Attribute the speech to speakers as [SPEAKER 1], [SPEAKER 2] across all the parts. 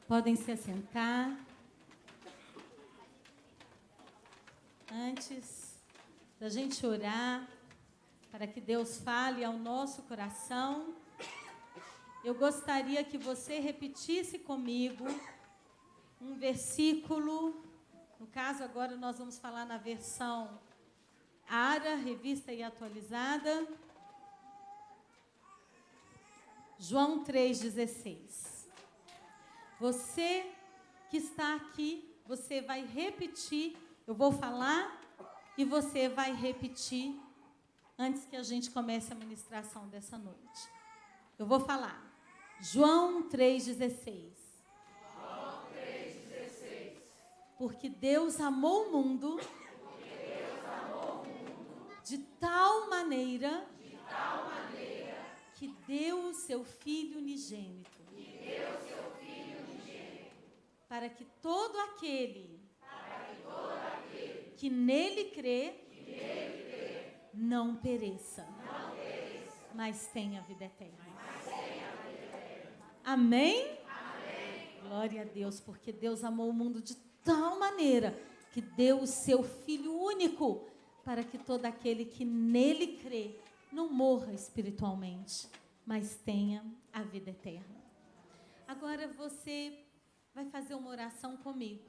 [SPEAKER 1] Podem se assentar. Antes da gente orar, para que Deus fale ao nosso coração, eu gostaria que você repetisse comigo um versículo. No caso, agora nós vamos falar na versão ARA, Revista e Atualizada. João 3,16. Você que está aqui, você vai repetir. Eu vou falar e você vai repetir antes que a gente comece a ministração dessa noite. Eu vou falar. João 3,16.
[SPEAKER 2] João 3,16.
[SPEAKER 1] Porque Deus amou o mundo, de tal maneira que deu o seu Filho unigênito, para que todo aquele que nele crê, não pereça, mas tenha vida eterna. Amém? Glória a Deus, porque Deus amou o mundo de tal maneira que deu o seu Filho único, para que todo aquele que nele crê não morra espiritualmente, mas tenha a vida eterna. Agora você vai fazer uma oração comigo.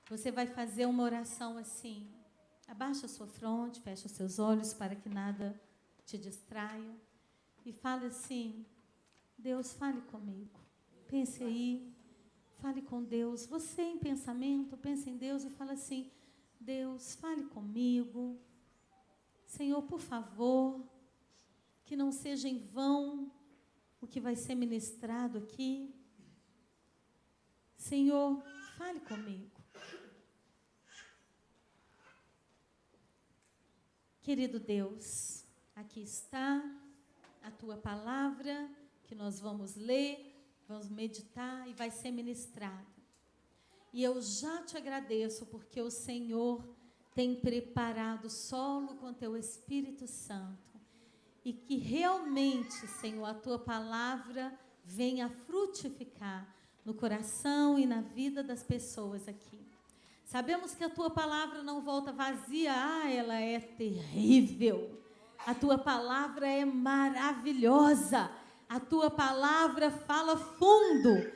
[SPEAKER 1] Você vai fazer uma oração assim. Abaixa a sua fronte, fecha os seus olhos para que nada te distraia. E fale assim: Deus, fale comigo. Pense aí, fale com Deus. Você em pensamento, pense em Deus e fala assim: Deus, fale comigo. Senhor, por favor, que não seja em vão o que vai ser ministrado aqui. Senhor, fale comigo. Querido Deus, aqui está a Tua palavra que nós vamos ler, vamos meditar e vai ser ministrada. E eu já te agradeço porque o Senhor tem preparado o solo com Teu Espírito Santo. E que realmente, Senhor, a Tua palavra venha frutificar no coração e na vida das pessoas aqui. Sabemos que a Tua palavra não volta vazia. Ela é terrível. A Tua palavra é maravilhosa. A Tua palavra fala fundo.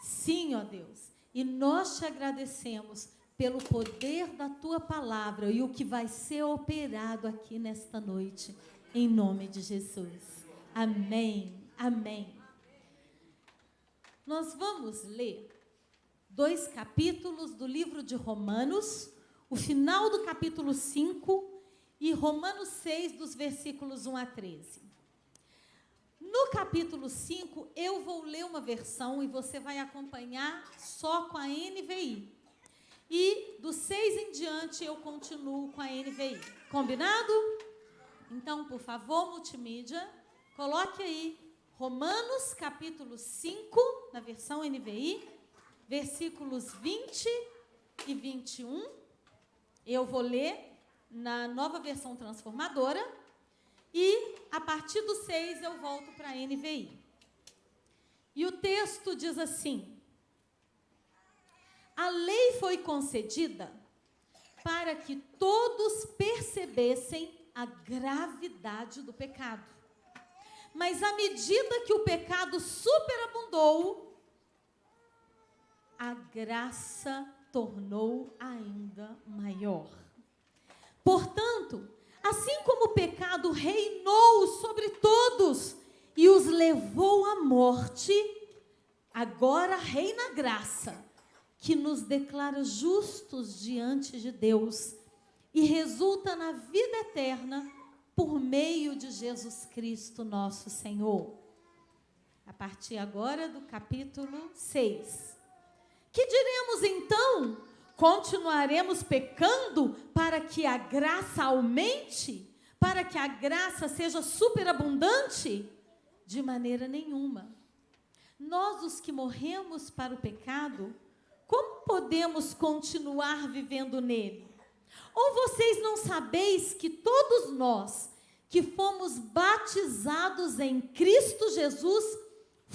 [SPEAKER 1] Sim, ó Deus. E nós te agradecemos pelo poder da Tua palavra e o que vai ser operado aqui nesta noite. Em nome de Jesus. Amém. Amém. Nós vamos ler 2 capítulos do livro de Romanos, o final do capítulo 5 e Romanos 6, dos versículos 1 a 13. No capítulo 5, eu vou ler uma versão e você vai acompanhar só com a NVI. E do 6 em diante eu continuo com a NVI. Combinado? Então, por favor, multimídia, coloque aí Romanos capítulo 5, na versão NVI, versículos 20 e 21. Eu vou ler na nova versão transformadora. E, a partir do 6, eu volto para a NVI. E o texto diz assim: a lei foi concedida para que todos percebessem a gravidade do pecado. Mas à medida que o pecado superabundou, a graça tornou ainda maior. Portanto, assim como o pecado reinou sobre todos e os levou à morte, agora reina a graça, que nos declara justos diante de Deus e resulta na vida eterna por meio de Jesus Cristo, nosso Senhor. A partir agora do capítulo 6. Que diremos então? Continuaremos pecando para que a graça aumente? Para que a graça seja superabundante? De maneira nenhuma. Nós, os que morremos para o pecado, como podemos continuar vivendo nele? Ou vocês não sabeis que todos nós que fomos batizados em Cristo Jesus,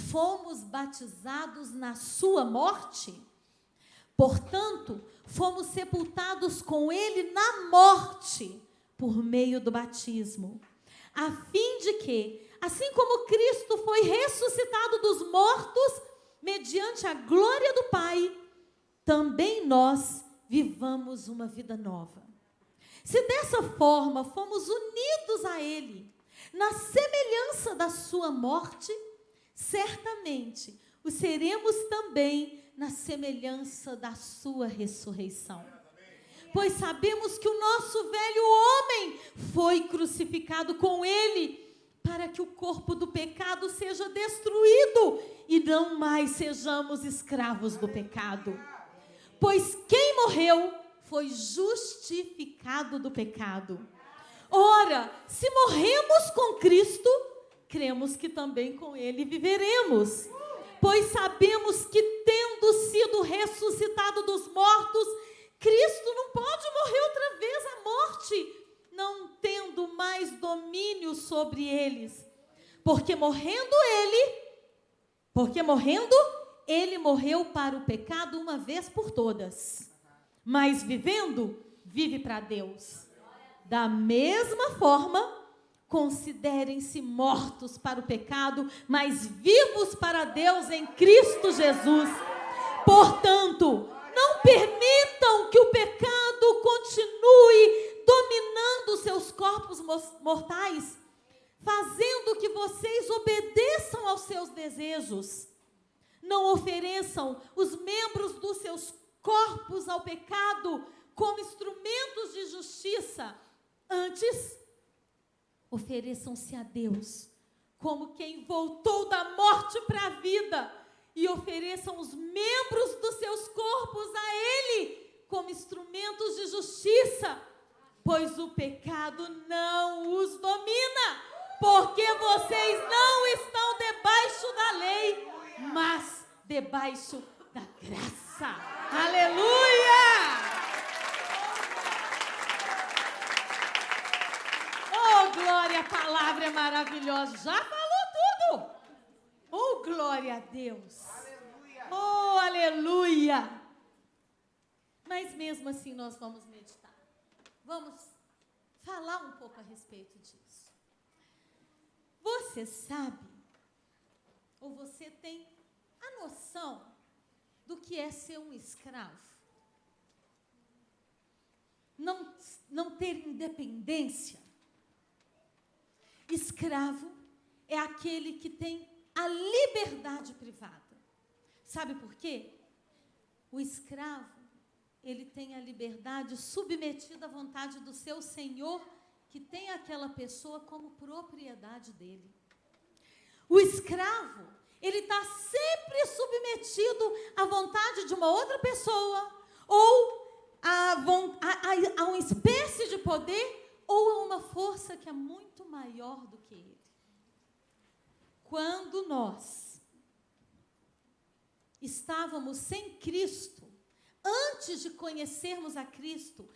[SPEAKER 1] fomos batizados na sua morte. Portanto, fomos sepultados com ele na morte, por meio do batismo, a fim de que, assim como Cristo foi ressuscitado dos mortos, mediante a glória do Pai, também nós vivamos uma vida nova. Se dessa forma fomos unidos a ele, na semelhança da sua morte, certamente o seremos também na semelhança da sua ressurreição. Pois sabemos que o nosso velho homem foi crucificado com ele, para que o corpo do pecado seja destruído e não mais sejamos escravos do pecado. Pois quem morreu foi justificado do pecado. Ora, se morremos com Cristo, cremos que também com ele viveremos. Pois sabemos que, tendo sido ressuscitado dos mortos, Cristo não pode morrer outra vez à morte, não tendo mais domínio sobre eles. Porque morrendo ele morreu para o pecado uma vez por todas. Mas vivendo, vive para Deus. Da mesma forma, considerem-se mortos para o pecado, mas vivos para Deus em Cristo Jesus. Portanto, não permitam que o pecado continue dominando seus corpos mortais, fazendo que vocês obedeçam aos seus desejos. Não ofereçam os membros dos seus corpos ao pecado como instrumentos de justiça. Antes, ofereçam-se a Deus como quem voltou da morte para a vida, e ofereçam os membros dos seus corpos a Ele como instrumentos de justiça, pois o pecado não os domina, porque vocês não estão debaixo da lei, mas debaixo da graça. Aleluia! Oh, glória, a palavra é maravilhosa. Já falou tudo. Oh, glória a Deus. Aleluia. Oh, aleluia. Mas mesmo assim nós vamos meditar. Vamos falar um pouco a respeito disso. Você sabe, ou você tem a noção do que é ser um escravo? Não ter independência. Escravo é aquele que tem a liberdade privada. Sabe por quê? O escravo, ele tem a liberdade submetida à vontade do seu senhor, que tem aquela pessoa como propriedade dele. O escravo, ele está sempre submetido à vontade de uma outra pessoa, ou a uma espécie de poder, ou a uma força que é muito maior do que ele. Quando nós estávamos sem Cristo, antes de conhecermos a Cristo,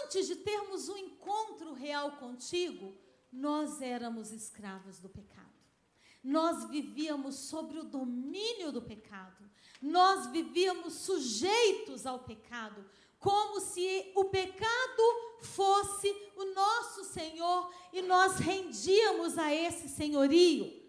[SPEAKER 1] antes de termos um encontro real contigo, nós éramos escravos do pecado. Nós vivíamos sobre o domínio do pecado. Nós vivíamos sujeitos ao pecado, como se o pecado fosse o nosso Senhor e nós rendíamos a esse senhorio.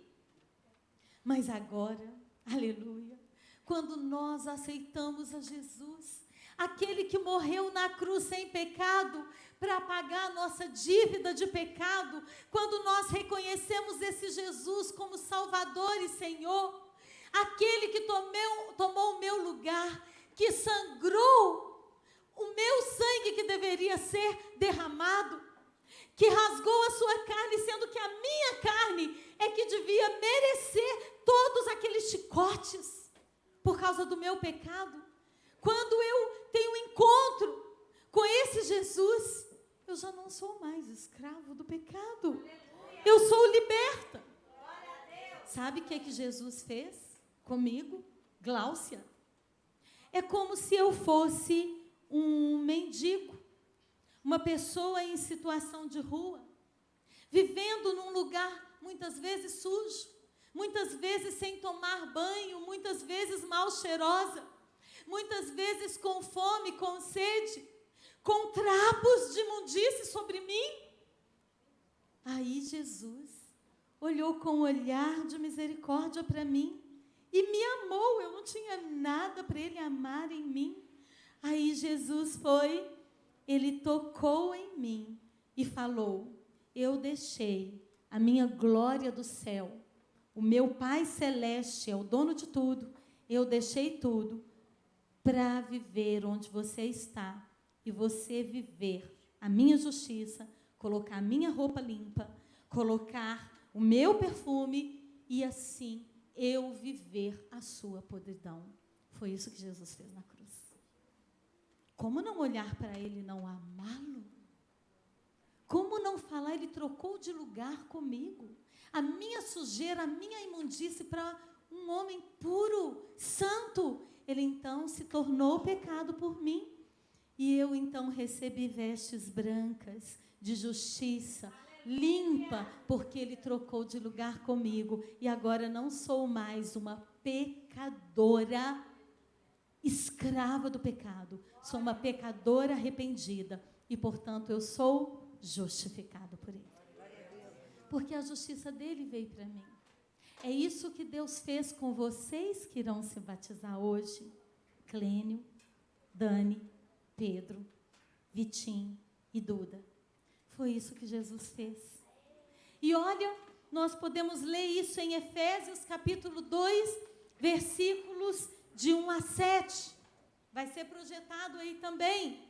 [SPEAKER 1] Mas agora, aleluia, quando nós aceitamos a Jesus, aquele que morreu na cruz sem pecado, para pagar a nossa dívida de pecado, quando nós reconhecemos esse Jesus como Salvador e Senhor, aquele que tomou o meu lugar, que sangrou o meu sangue que deveria ser derramado, que rasgou a sua carne, sendo que a minha carne é que devia merecer todos aqueles chicotes por causa do meu pecado. Quando eu tenho um encontro com esse Jesus, eu já não sou mais escravo do pecado. Eu sou liberta. Sabe o que Jesus fez comigo, Gláucia? É como se eu fosse um mendigo, uma pessoa em situação de rua, vivendo num lugar muitas vezes sujo, muitas vezes sem tomar banho, muitas vezes mal cheirosa, muitas vezes com fome, com sede, com trapos de imundície sobre mim. Aí Jesus olhou com um olhar de misericórdia para mim e me amou. Eu não tinha nada para ele amar em mim. Aí Jesus ele tocou em mim e falou: eu deixei a minha glória do céu, o meu Pai Celeste é o dono de tudo, eu deixei tudo para viver onde você está e você viver a minha justiça, colocar a minha roupa limpa, colocar o meu perfume e assim eu viver a sua podridão. Foi isso que Jesus fez na cruz. Como não olhar para ele e não amá-lo? Como não falar, ele trocou de lugar comigo. A minha sujeira, a minha imundície para um homem puro, santo. Ele então se tornou pecado por mim. E eu então recebi vestes brancas de justiça, limpa, porque ele trocou de lugar comigo. E agora não sou mais uma pecadora escrava do pecado. Sou uma pecadora arrependida. E, portanto, eu sou justificado por ele. Porque a justiça dele veio para mim. É isso que Deus fez com vocês que irão se batizar hoje. Clênio, Dani, Pedro, Vitinho e Duda. Foi isso que Jesus fez. E olha, nós podemos ler isso em Efésios capítulo 2, versículos de 1 a 7. Vai ser projetado aí também.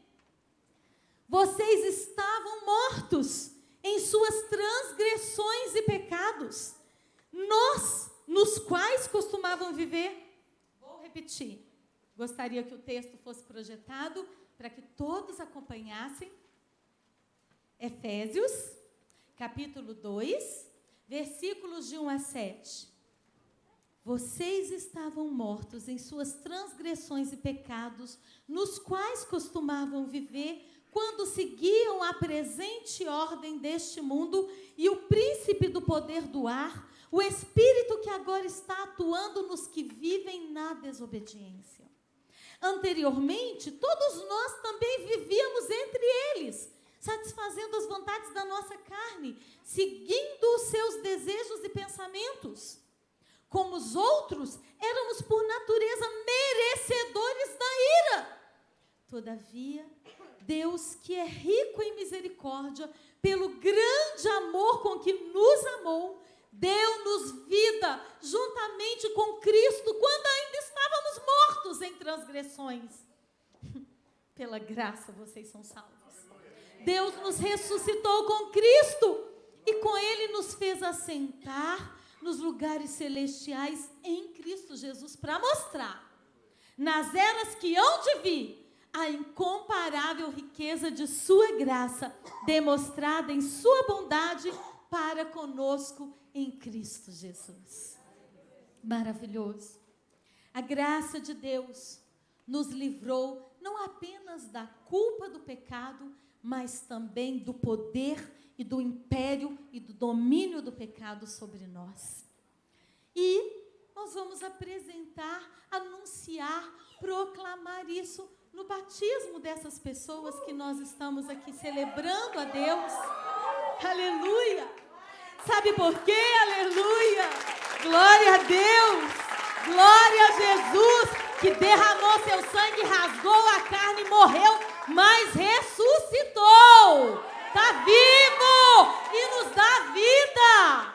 [SPEAKER 1] Vocês estavam mortos em suas transgressões e pecados, nos quais costumavam viver. Vou repetir. Gostaria que o texto fosse projetado para que todos acompanhassem. Efésios, capítulo 2, versículos de 1 a 7. Vocês estavam mortos em suas transgressões e pecados, nos quais costumavam viver quando seguiam a presente ordem deste mundo e o príncipe do poder do ar, o espírito que agora está atuando nos que vivem na desobediência. Anteriormente, todos nós também vivíamos entre eles, satisfazendo as vontades da nossa carne, seguindo os seus desejos e pensamentos. Como os outros, éramos por natureza merecedores da ira. Todavia, Deus, que é rico em misericórdia, pelo grande amor com que nos amou, deu-nos vida juntamente com Cristo, quando ainda estávamos mortos em transgressões. Pela graça vocês são salvos. Deus nos ressuscitou com Cristo e com Ele nos fez assentar nos lugares celestiais em Cristo Jesus, para mostrar, nas eras que hão de vir, a incomparável riqueza de sua graça, demonstrada em sua bondade para conosco em Cristo Jesus. Maravilhoso. A graça de Deus nos livrou não apenas da culpa do pecado, mas também do poder e do império e do domínio do pecado sobre nós. E nós vamos apresentar, anunciar, proclamar isso no batismo dessas pessoas que nós estamos aqui celebrando a Deus. Aleluia! Sabe por quê? Aleluia! Glória a Deus! Glória a Jesus, que derramou seu sangue, rasgou a carne e morreu, mas ressuscitou! Está vivo e nos dá vida!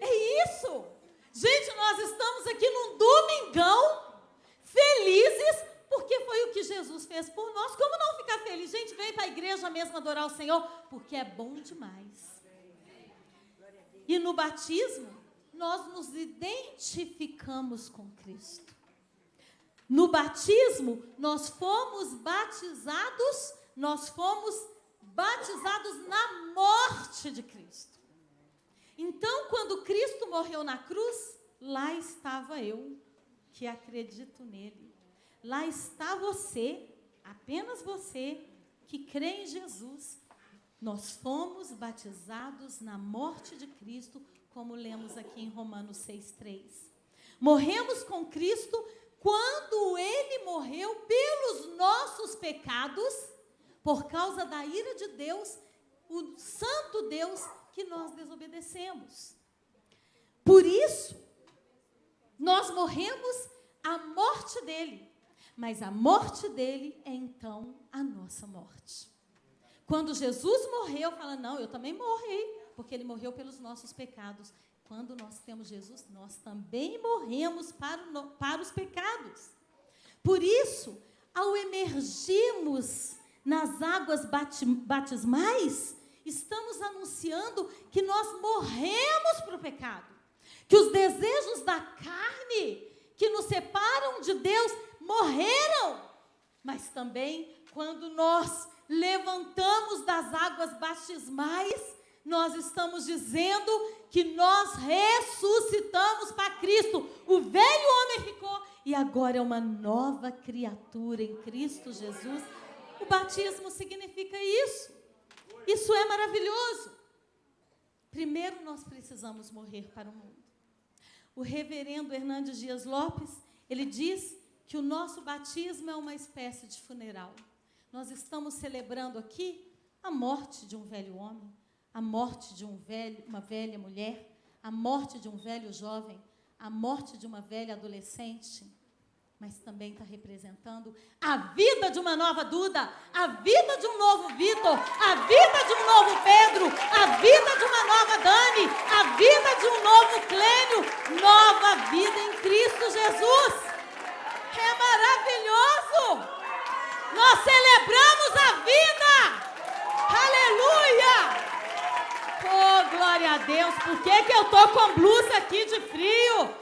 [SPEAKER 1] É isso! Gente, nós estamos aqui num domingão, felizes, porque foi o que Jesus fez por nós. Como não ficar feliz? Gente, vem para a igreja mesmo adorar o Senhor, porque é bom demais. E no batismo, nós nos identificamos com Cristo. No batismo, nós fomos batizados na morte de Cristo. Então, quando Cristo morreu na cruz, lá estava eu, que acredito nele. Lá está você, apenas você, que crê em Jesus. Nós fomos batizados na morte de Cristo como lemos aqui em Romanos 6:3. Morremos com Cristo quando Ele morreu pelos nossos pecados, por causa da ira de Deus, o santo Deus que nós desobedecemos. Por isso, nós morremos à morte dele, mas a morte dele é então a nossa morte. Quando Jesus morreu, fala, não, eu também morri, porque ele morreu pelos nossos pecados. Quando nós temos Jesus, nós também morremos para os pecados. Por isso, ao emergirmos nas águas batismais, estamos anunciando que nós morremos para o pecado. Que os desejos da carne que nos separam de Deus morreram. Mas também, quando nós levantamos das águas batismais, nós estamos dizendo que nós ressuscitamos para Cristo. O velho homem ficou e agora é uma nova criatura em Cristo Jesus. O batismo significa isso. Isso é maravilhoso. Primeiro nós precisamos morrer para o mundo. O reverendo Hernandes Dias Lopes, ele diz que o nosso batismo é uma espécie de funeral. Nós estamos celebrando aqui a morte de um velho homem, a morte de uma velha mulher, a morte de um velho jovem, a morte de uma velha adolescente, mas também está representando a vida de uma nova Duda, a vida de um novo Vitor, a vida de um novo Pedro, a vida de uma nova Dani, a vida de um novo Clênio, nova vida em Cristo Jesus. É maravilhoso! Nós celebramos a vida! Aleluia! Oh, glória a Deus! Por que eu estou com blusa aqui de frio?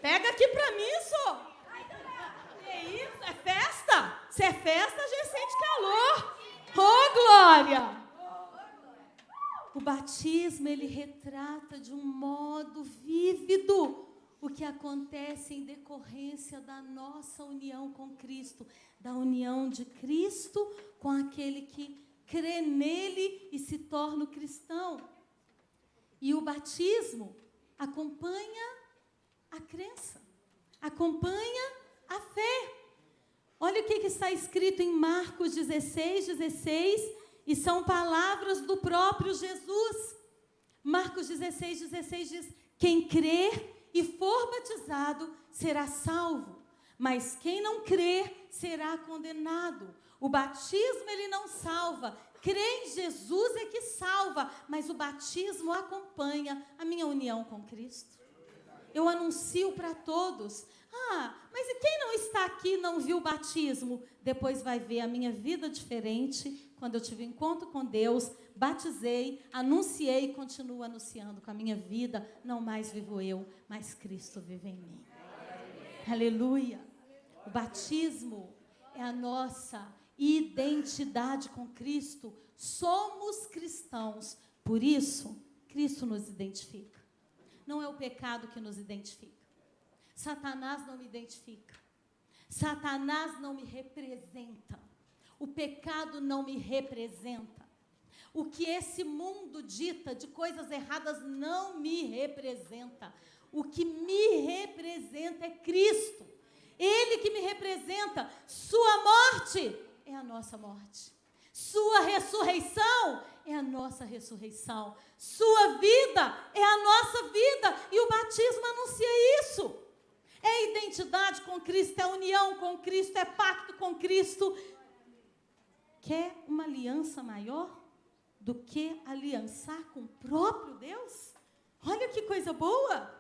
[SPEAKER 1] Pega aqui para mim, só. Que isso? É festa? Se é festa, a gente sente calor. Oh, glória! O batismo, ele retrata de um modo vívido o que acontece em decorrência da nossa união com Cristo, da união de Cristo com aquele que crê nele e se torna o cristão. E o batismo acompanha a crença, acompanha a fé. Olha o que está escrito em Marcos 16:16, e são palavras do próprio Jesus. Marcos 16:16 diz, quem crer e for batizado será salvo, mas quem não crer será condenado. O batismo, ele não salva. Crer em Jesus é que salva, mas o batismo acompanha a minha união com Cristo. Eu anuncio para todos. Mas e quem não está aqui e não viu o batismo? Depois vai ver a minha vida diferente, quando eu tive encontro com Deus, batizei, anunciei e continuo anunciando com a minha vida. Não mais vivo eu, mas Cristo vive em mim. Aleluia. O batismo é a nossa identidade com Cristo. Somos cristãos. Por isso, Cristo nos identifica. Não é o pecado que nos identifica. Satanás não me identifica. Satanás não me representa. O pecado não me representa. O que esse mundo dita de coisas erradas não me representa. O que me representa é Cristo. Ele que me representa. Sua morte é a nossa morte. Sua ressurreição é a nossa ressurreição. Sua vida é a nossa vida. E o batismo anuncia isso. É identidade com Cristo, é união com Cristo, é pacto com Cristo. Quer uma aliança maior do que aliançar com o próprio Deus? Olha que coisa boa!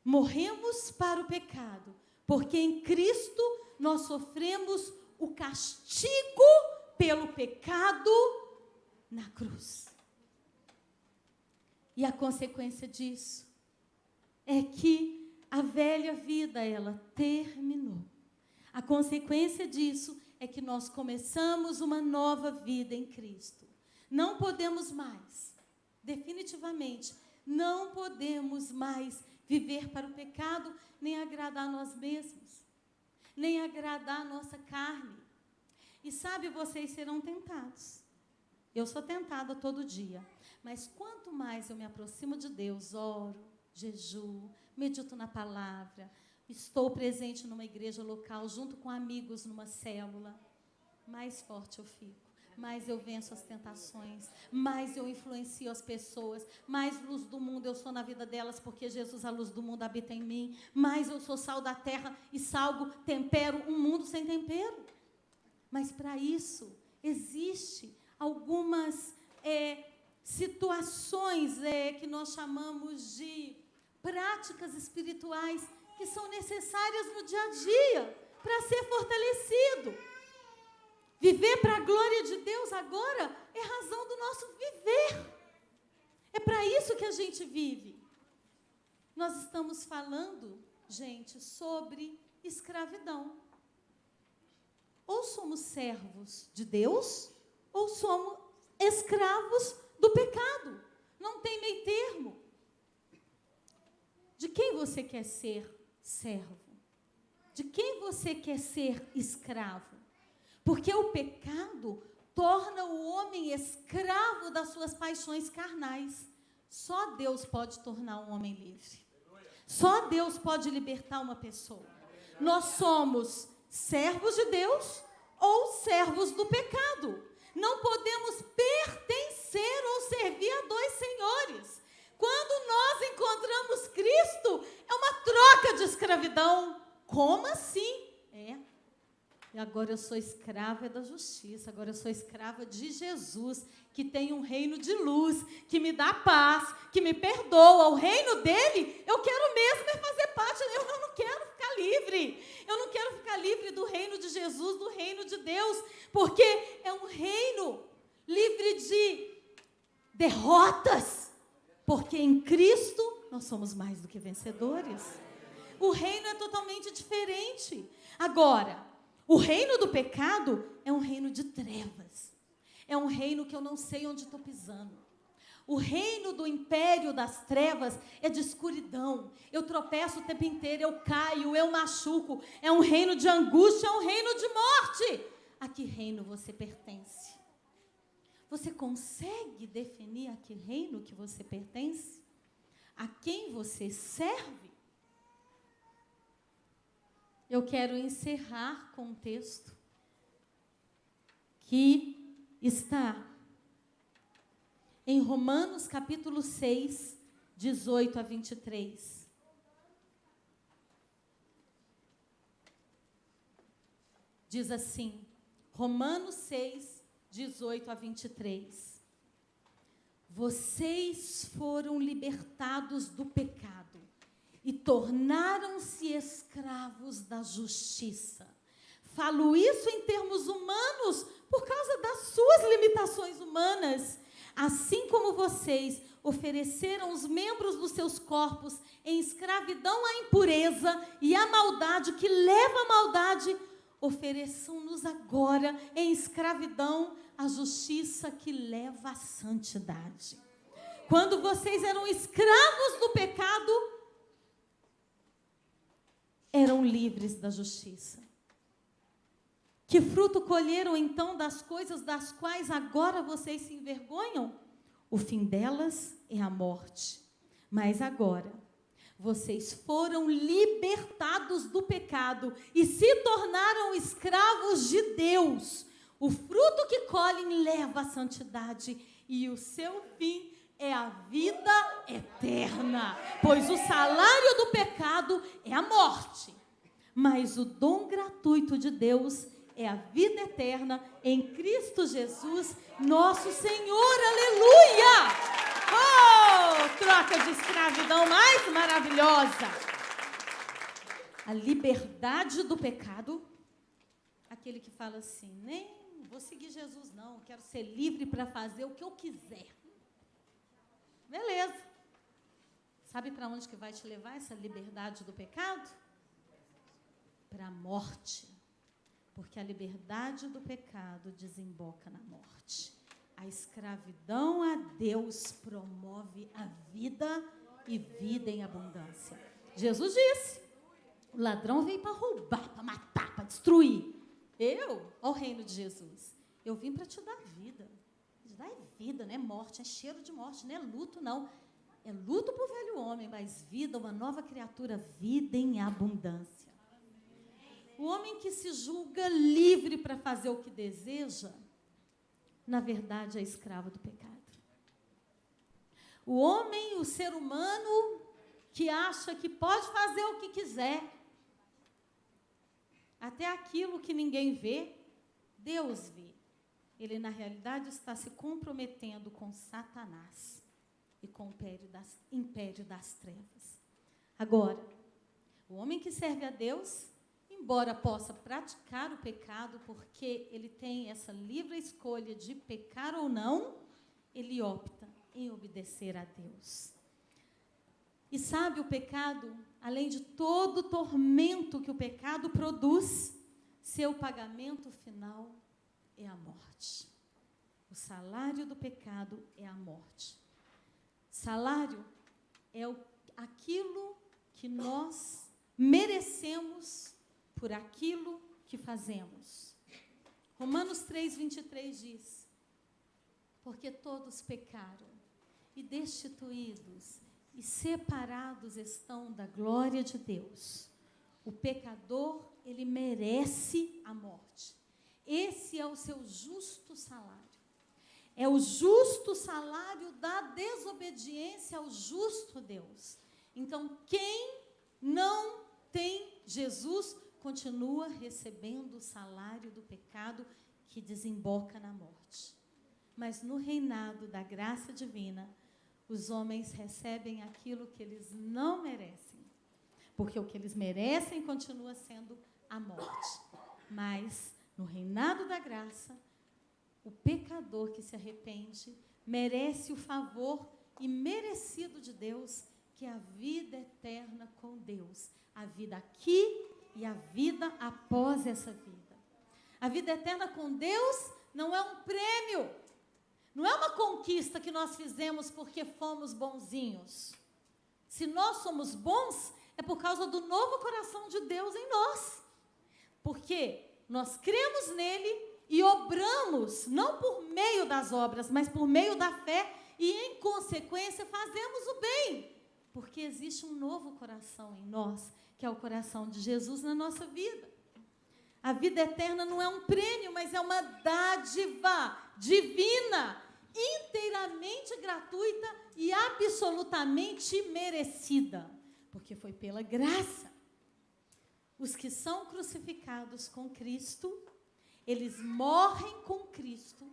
[SPEAKER 1] Morremos para o pecado, porque em Cristo nós sofremos o castigo pelo pecado na cruz. E a consequência disso é que a velha vida, ela terminou. A consequência disso é que nós começamos uma nova vida em Cristo. Não podemos mais, definitivamente, não podemos mais viver para o pecado, nem agradar nós mesmos, nem agradar a nossa carne. E sabe, vocês serão tentados. Eu sou tentada todo dia. Mas quanto mais eu me aproximo de Deus, oro, jejuo, medito na palavra, estou presente numa igreja local, junto com amigos numa célula, mais forte eu fico. Mais eu venço as tentações, mais eu influencio as pessoas, mais luz do mundo eu sou na vida delas, porque Jesus, a luz do mundo, habita em mim, mais eu sou sal da terra e salgo, tempero um mundo sem tempero. Mas para isso, existe algumas situações que nós chamamos de práticas espirituais que são necessárias no dia a dia para ser fortalecido. Viver para a glória de Deus agora é razão do nosso viver. É para isso que a gente vive. Nós estamos falando, gente, sobre escravidão. Ou somos servos de Deus, ou somos escravos do pecado. Não tem meio termo. De quem você quer ser servo? De quem você quer ser escravo? Porque o pecado torna o homem escravo das suas paixões carnais. Só Deus pode tornar um homem livre. Só Deus pode libertar uma pessoa. Nós somos servos de Deus ou servos do pecado. Não podemos pertencer ou servir a dois senhores. Quando nós encontramos Cristo, é uma troca de escravidão. Como assim? E agora eu sou escrava da justiça, agora eu sou escrava de Jesus, que tem um reino de luz, que me dá paz, que me perdoa. O reino dele, eu quero mesmo fazer parte. Eu não quero ficar livre. Eu não quero ficar livre do reino de Jesus, do reino de Deus, porque é um reino livre de derrotas. Porque em Cristo nós somos mais do que vencedores. O reino é totalmente diferente. Agora, o reino do pecado é um reino de trevas. É um reino que eu não sei onde estou pisando. O reino do império das trevas é de escuridão. Eu tropeço o tempo inteiro, eu caio, eu machuco. É um reino de angústia, é um reino de morte. A que reino você pertence? Você consegue definir a que reino que você pertence? A quem você serve? Eu quero encerrar com um texto que está em Romanos capítulo 6, 18 a 23. Diz assim, Romanos 6, 18 a 23. Vocês foram libertados do pecado e tornaram-se escravos da justiça. Falo isso em termos humanos por causa das suas limitações humanas. Assim como vocês ofereceram os membros dos seus corpos em escravidão à impureza e à maldade que leva à maldade, ofereçam-nos agora em escravidão à justiça que leva à santidade. Quando vocês eram escravos do pecado, eram livres da justiça. Que fruto colheram então das coisas das quais agora vocês se envergonham? O fim delas é a morte. Mas agora, vocês foram libertados do pecado e se tornaram escravos de Deus. O fruto que colhem leva à santidade e o seu fim é a vida eterna, pois o salário do pecado é a morte, mas o dom gratuito de Deus é a vida eterna em Cristo Jesus, nosso Senhor. Aleluia! Oh, troca de escravidão mais maravilhosa! A liberdade do pecado, aquele que fala assim, nem vou seguir Jesus não, quero ser livre para fazer o que eu quiser. Beleza. Sabe para onde que vai te levar essa liberdade do pecado? Para a morte. Porque a liberdade do pecado desemboca na morte. A escravidão a Deus promove a vida e vida em abundância. Jesus disse, o ladrão veio para roubar, para matar, para destruir. Olha o reino de Jesus. Eu vim para te dar vida. dá é vida, não é morte, é cheiro de morte, não é luto, não. É luto para o velho homem, mas vida, uma nova criatura, vida em abundância. O homem que se julga livre para fazer o que deseja, na verdade é escravo do pecado. O homem, o ser humano, que acha que pode fazer o que quiser, até aquilo que ninguém vê, Deus vê. Ele, na realidade, está se comprometendo com Satanás e com o império das trevas. Agora, o homem que serve a Deus, embora possa praticar o pecado, porque ele tem essa livre escolha de pecar ou não, ele opta em obedecer a Deus. E sabe, o pecado, além de todo o tormento que o pecado produz, seu pagamento final é a morte. O salário do pecado é a morte. Salário é aquilo que nós merecemos por aquilo que fazemos. Romanos 3:23 diz: porque todos pecaram e destituídos e separados estão da glória de Deus. O pecador, ele merece a morte. Esse é o seu justo salário. É o justo salário da desobediência ao justo Deus. Então, quem não tem Jesus, continua recebendo o salário do pecado que desemboca na morte. Mas no reinado da graça divina, os homens recebem aquilo que eles não merecem. Porque o que eles merecem continua sendo a morte. Mas, no reinado da graça, o pecador que se arrepende merece o favor imerecido de Deus, que é a vida eterna com Deus. A vida aqui e a vida após essa vida. A vida eterna com Deus não é um prêmio. Não é uma conquista que nós fizemos porque fomos bonzinhos. Se nós somos bons, é por causa do novo coração de Deus em nós. Porque nós cremos nele e obramos, não por meio das obras, mas por meio da fé, e em consequência fazemos o bem. Porque existe um novo coração em nós, que é o coração de Jesus na nossa vida. A vida eterna não é um prêmio, mas é uma dádiva divina, inteiramente gratuita e absolutamente merecida, porque foi pela graça. Os que são crucificados com Cristo, eles morrem com Cristo,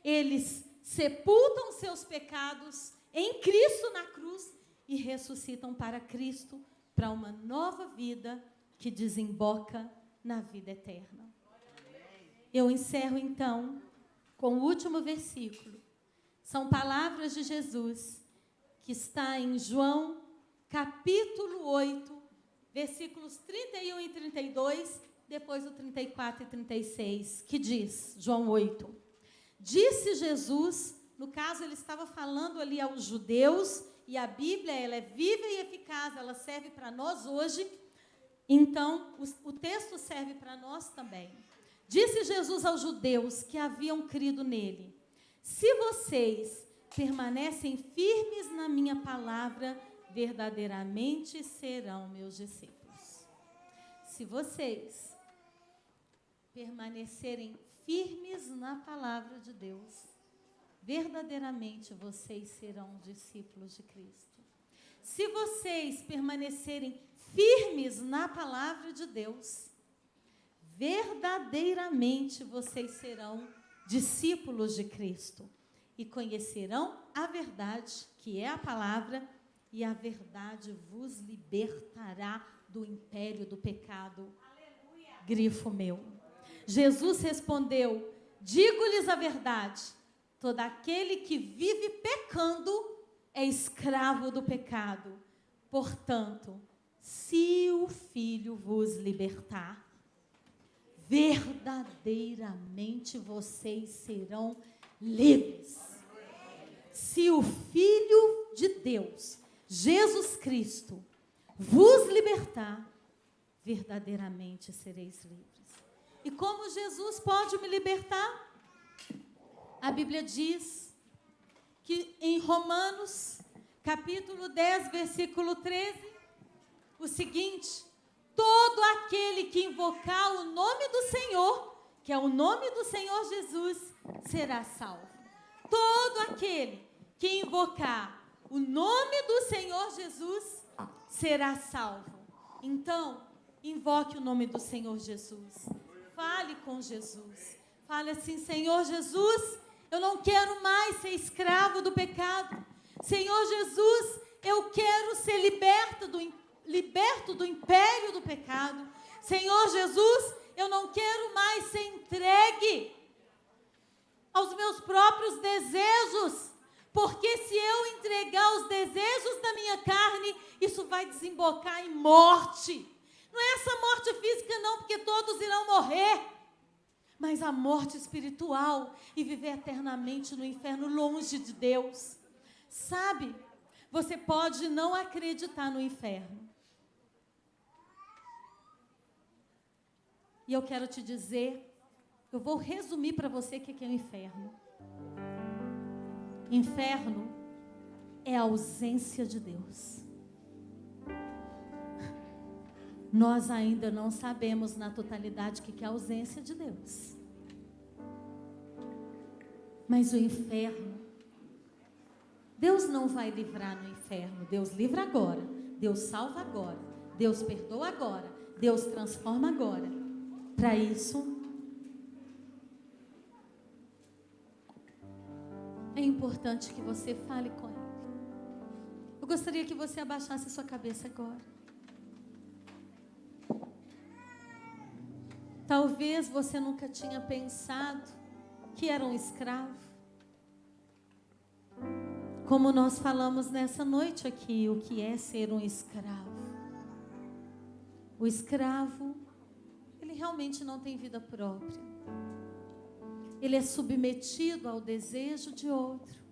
[SPEAKER 1] eles sepultam seus pecados em Cristo na cruz e ressuscitam para Cristo, para uma nova vida que desemboca na vida eterna. Eu encerro então com o último versículo. São palavras de Jesus, que está em João, capítulo 8, versículos 31 e 32, depois o 34 e 36, que diz, João 8. Disse Jesus, no caso ele estava falando ali aos judeus, e a Bíblia, ela é viva e eficaz, ela serve para nós hoje, então o texto serve para nós também. Disse Jesus aos judeus que haviam crido nele: se vocês permanecem firmes na minha palavra, verdadeiramente serão meus discípulos. Se vocês permanecerem firmes na palavra de Deus, verdadeiramente vocês serão discípulos de Cristo. Se vocês permanecerem firmes na palavra de Deus, verdadeiramente vocês serão discípulos de Cristo e conhecerão a verdade, que é a palavra, e a verdade vos libertará do império do pecado. Aleluia. Grifo meu. Jesus respondeu: digo-lhes a verdade, todo aquele que vive pecando é escravo do pecado. Portanto, se o Filho vos libertar, verdadeiramente vocês serão livres. Se o Filho de Deus, Jesus Cristo, vos libertar, verdadeiramente sereis livres. E como Jesus pode me libertar? A Bíblia diz que em Romanos, capítulo 10, versículo 13, o seguinte: todo aquele que invocar o nome do Senhor, que é o nome do Senhor Jesus, será salvo. Todo aquele que invocar o nome do Senhor Jesus será salvo. Então, invoque o nome do Senhor Jesus. Fale com Jesus. Fale assim: Senhor Jesus, eu não quero mais ser escravo do pecado. Senhor Jesus, eu quero ser liberto do império do pecado. Senhor Jesus, eu não quero mais ser entregue aos meus próprios desejos, porque se eu entregar os desejos da minha carne, isso vai desembocar em morte. Não é essa morte física não, porque todos irão morrer, mas a morte espiritual e viver eternamente no inferno, longe de Deus. Sabe, você pode não acreditar no inferno. E eu quero te dizer, eu vou resumir para você o que é o inferno. Inferno é a ausência de Deus. Nós ainda não sabemos na totalidade o que é a ausência de Deus. Mas o inferno, Deus não vai livrar no inferno. Deus livra agora. Deus salva agora. Deus perdoa agora. Deus transforma agora. Para isso, é importante que você fale com Ele. Eu gostaria que você abaixasse sua cabeça agora. Talvez você nunca tinha pensado que era um escravo. Como nós falamos nessa noite aqui, o que é ser um escravo? O escravo, ele realmente não tem vida própria. Ele é submetido ao desejo de outro.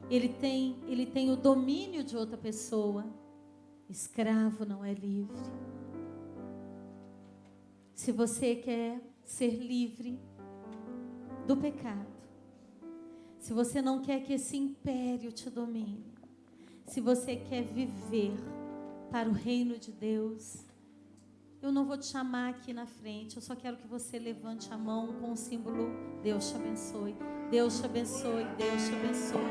[SPEAKER 1] Ele tem o domínio de outra pessoa. Escravo não é livre. Se você quer ser livre do pecado, se você não quer que esse império te domine, se você quer viver para o reino de Deus, eu não vou te chamar aqui na frente, eu só quero que você levante a mão com o símbolo Deus te abençoe. Deus te abençoe, Deus te abençoe.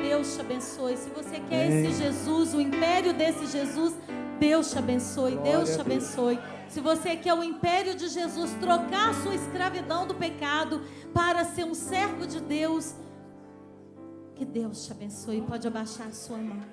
[SPEAKER 1] Deus te abençoe. Se você quer esse Jesus, o império desse Jesus, Deus te abençoe, Deus te abençoe. Se você quer o império de Jesus, trocar a sua escravidão do pecado para ser um servo de Deus, que Deus te abençoe. Pode abaixar a sua mão.